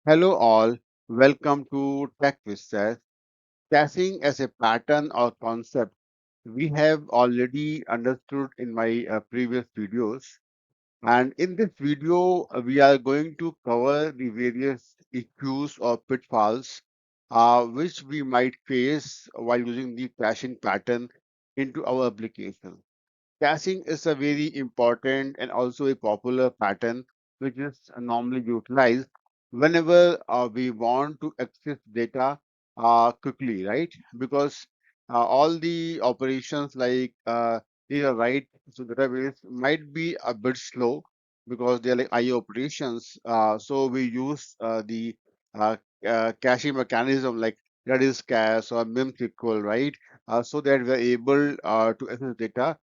Hello all, welcome to Tech Vistas. Caching as a pattern or concept we have already understood in my previous videos. And in this video, we are going to cover the various issues or pitfalls which we might face while using the caching pattern into our application. Caching is a very important and also a popular pattern which is normally utilized whenever we want to access data quickly, right? Because all the operations like read or write to database might be a bit slow because they're like IO operations. So we use the uh, caching mechanism like Redis cache or MemSQL, right? So that we're able to access data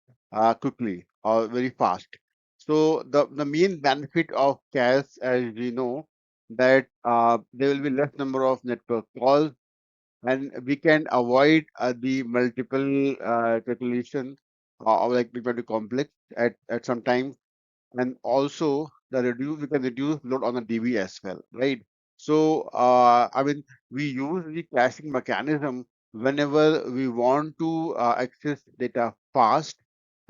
quickly or very fast. So the main benefit of cache, as we know, that there will be less number of network calls, and we can avoid the multiple calculation or like become complex at some time, and also the reduce we can reduce load on the DB as well, right? So I mean we use the caching mechanism whenever we want to access data fast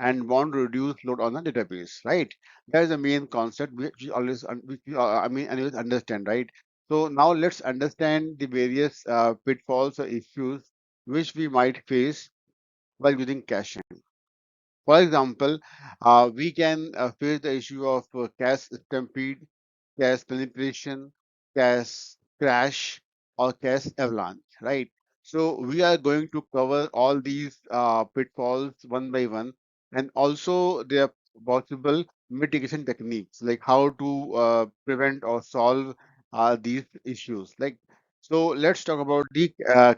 and want to reduce load on the database, right? That is the main concept which we always which we, I mean anyways understand, right? So now let's understand the various pitfalls or issues which we might face while using caching. For example, we can face the issue of cache stampede, cache penetration, cache crash, or cache avalanche, right? So we are going to cover all these pitfalls one by one, and also their possible mitigation techniques, like how to prevent or solve these issues. Like, so let's talk about the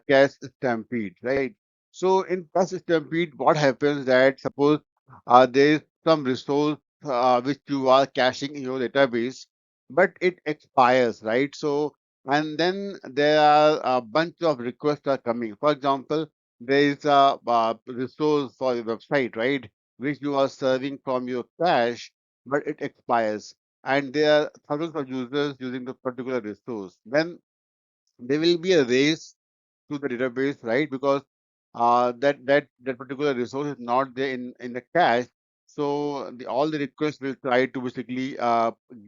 cache stampede, right? So in cache stampede, what happens that suppose there is some resource which you are caching in your database, but it expires, right? So, and then there are a bunch of requests are coming. For example, there is a resource for your website, right, which you are serving from your cache, but it expires, and there are thousands of users using the particular resource. Then there will be a race to the database, right? Because that particular resource is not there in the cache, so all the requests will try to basically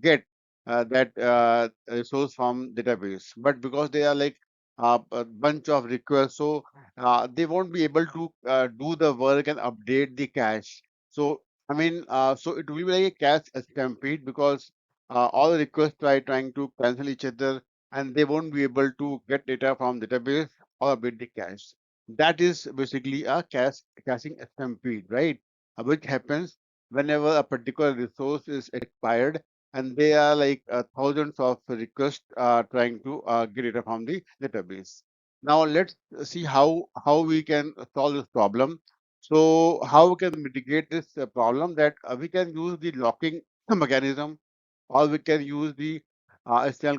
get that resource from database. But because they are like a bunch of requests, so they won't be able to do the work and update the cache. So I mean, so it will be like a cache stampede because all the requests trying to cancel each other, and they won't be able to get data from database or update the cache. That is basically a caching stampede, right? Which happens whenever a particular resource is expired, and there are like thousands of requests trying to get data from the database. Now let's see how we can solve this problem. So how we can mitigate this problem, that we can use the locking mechanism, or we can use the external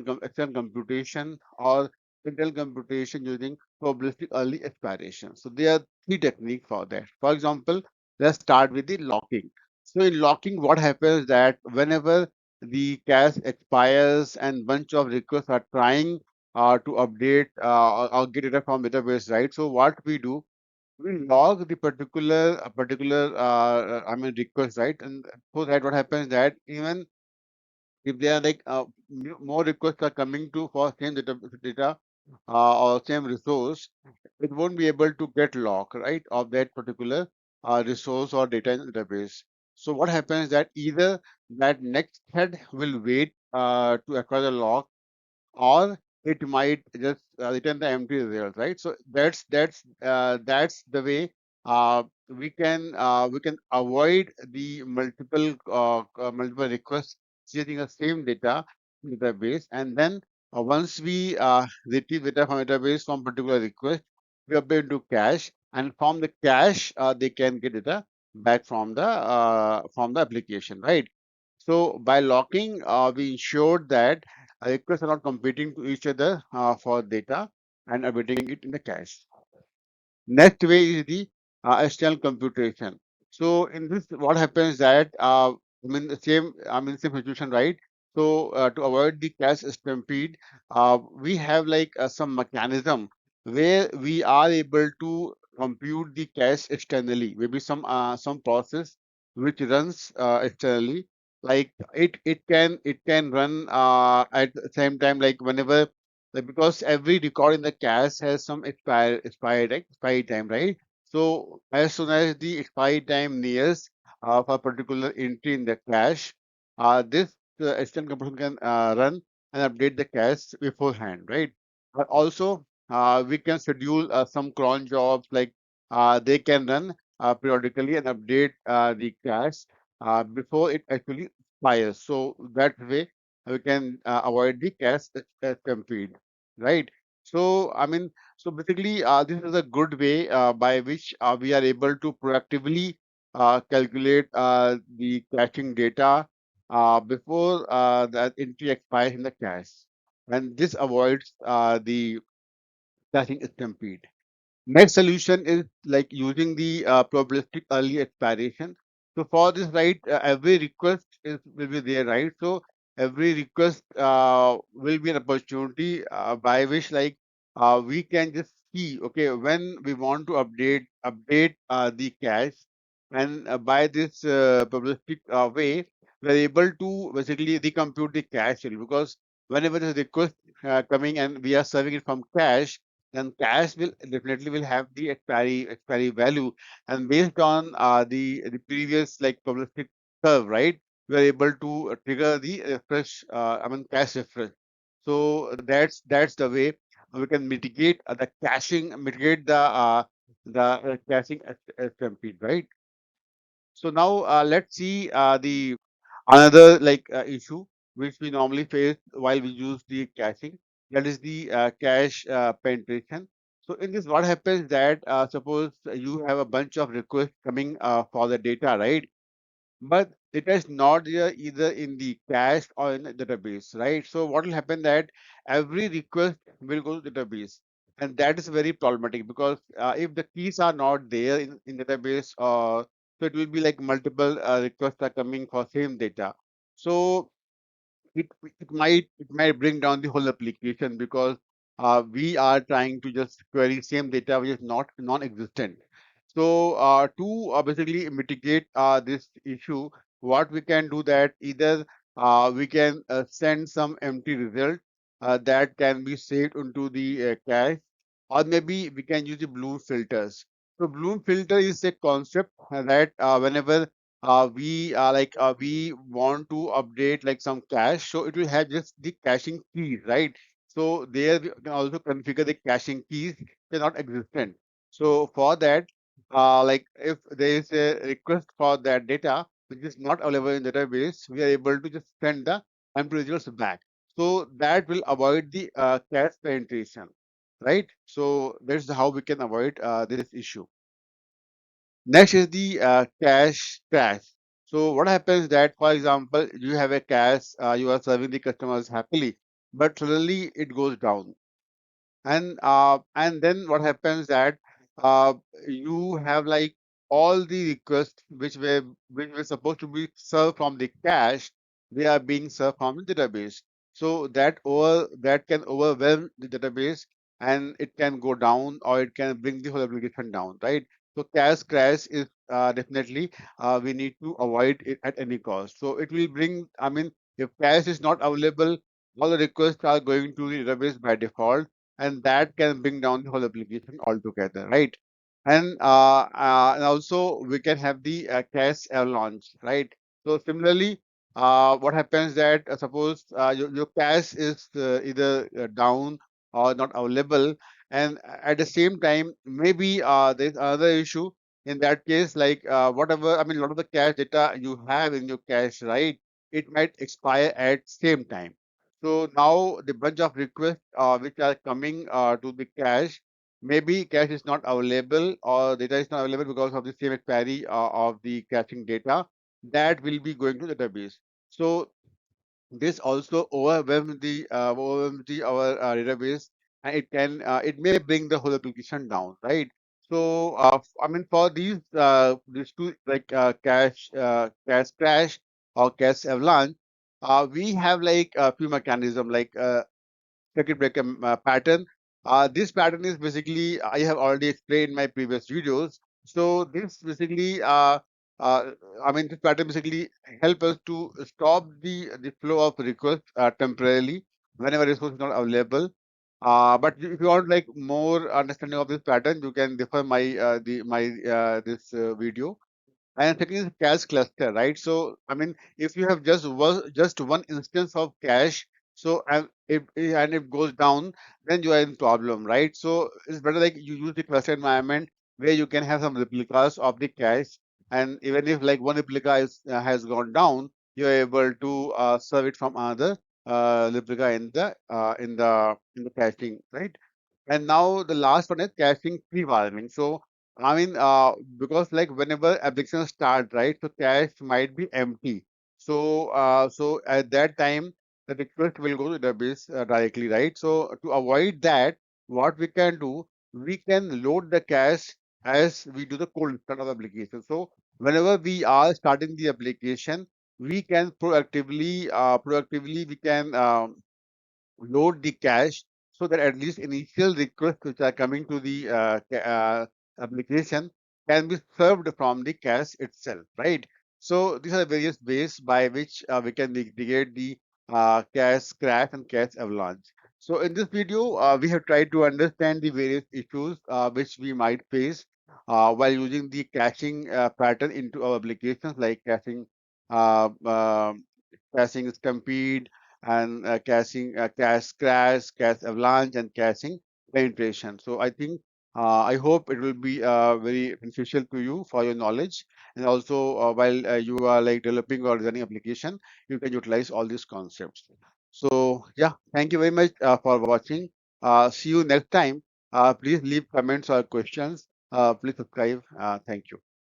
computation, or internal computation using probabilistic early expiration. So there are three techniques for that. For example, let's start with the locking. So in locking, what happens that whenever the cache expires and bunch of requests are trying to update or get data from database, right? So what we do, we log the particular I mean request, right? And so that what happens that even if they are like more requests are coming to for same data or same resource, it won't be able to get lock, right, of that particular resource or data in the database. So what happens that either that next head will wait to acquire the lock, or it might just return the empty result, right? So that's the way we can avoid the multiple requests using the same data in the database, and then once we retrieve data from database from particular request, we are able to cache, and from the cache they can get data back from the application, right? So by locking, we ensured that requests are not competing to each other for data and updating it in the cache. Next way is the external computation. So in this, what happens that I mean the same, I mean same situation, right? So to avoid the cache stampede, we have like some mechanism where we are able to compute the cache externally. Maybe some process which runs externally, like it can run at the same time, like whenever, like, because every record in the cache has some expiry time, right? So as soon as the expiry time nears of a particular entry in the cache, this external computation can run and update the cache beforehand, right? But also, we can schedule some cron jobs, like they can run periodically and update the cache before it actually expires. So that way, we can avoid the cache stampede, right? So, I mean, so basically, this is a good way by which we are able to proactively calculate the caching data before the entry expires in the cache, and this avoids the caching stampede. Next solution is like using the probabilistic early expiration. So for this, right, every request will be there, right? So every request will be an opportunity by which, like, we can just see, okay, when we want to update the cache, and by this probabilistic way, we are able to basically recompute the cache schedule, because whenever the request coming and we are serving it from cache, then cache will definitely will have the expiry value, and based on the previous like probabilistic curve, right, we are able to trigger the refresh, I mean cache refresh. So that's the way we can mitigate the caching, mitigate the caching stampede, right? So now let's see the another like issue which we normally face while we use the caching, that is the cache penetration. So in this, what happens that suppose you have a bunch of requests coming for the data, right? But it is not there either in the cache or in the database, right? So what will happen that every request will go to database, and that is very problematic, because if the keys are not there in database, so it will be like multiple requests are coming for same data. So it it might bring down the whole application, because we are trying to just query same data which is not non-existent. So to basically mitigate this issue, what we can do that either we can send some empty result that can be saved into the cache, or maybe we can use the Bloom filters. So Bloom filter is a concept that whenever we want to update like some cache, so it will have just the caching keys, right? So there we can also configure the caching keys, they're not existent. So for that, like if there is a request for that data which is not available in database, we are able to just send the empty results back. So that will avoid the cache penetration, right? So that's how we can avoid this issue. Next is the cache crash. So what happens that, for example, you have a cache, you are serving the customers happily, but suddenly it goes down, and then what happens that uh, you have like all the requests which were supposed to be served from the cache, they are being served from the database. So that can overwhelm the database, and it can go down, or it can bring the whole application down, right? So cache crash is definitely we need to avoid it at any cost. So it will bring, I mean, if cache is not available, all the requests are going to the database by default, and that can bring down the whole application altogether, right? And also we can have the cache avalanche, right? So similarly, what happens that suppose your cache is either down or not available, and at the same time maybe there's another issue. In that case, like whatever, I mean, a lot of the cache data you have in your cache, right, it might expire at same time. So now the bunch of requests which are coming to the cache, maybe cache is not available or data is not available because of the same expiry of the caching data, that will be going to the database. So this also overwhelms the our database, and it may bring the whole application down, right? So I mean, for these two, like cache crash or cache avalanche, we have like a few mechanism like circuit breaker pattern. This pattern is basically I have already explained in my previous videos. So this basically, uh, I mean, this pattern basically help us to stop the flow of requests temporarily whenever resource is not available. But if you want like more understanding of this pattern, you can refer my this video. And second is cache cluster, right? So, I mean, if you have just one instance of cache, so and it goes down, then you are in problem, right? So it's better like you use the cluster environment where you can have some replicas of the cache, and even if like one replica has gone down, you are able to serve it from another replica in the caching, right? And now the last one is caching pre-warning. So I mean, because like whenever application start, right, so cache might be empty. So at that time, the request will go to the database directly, right? So to avoid that, what we can do, we can load the cache as we do the cold start of the application. So whenever we are starting the application, we can proactively we can load the cache so that at least initial requests which are coming to the application can be served from the cache itself, right? So these are various ways by which we can mitigate the cache crash and cache avalanche. So in this video, we have tried to understand the various issues which we might face while using the caching pattern into our applications like caching stampede, and cache crash, cache avalanche, and caching penetration. So I hope it will be very beneficial to you for your knowledge, and also while you are like developing or running application, you can utilize all these concepts. So yeah, thank you very much for watching. See you next time. Please leave comments or questions. Please subscribe. Thank you.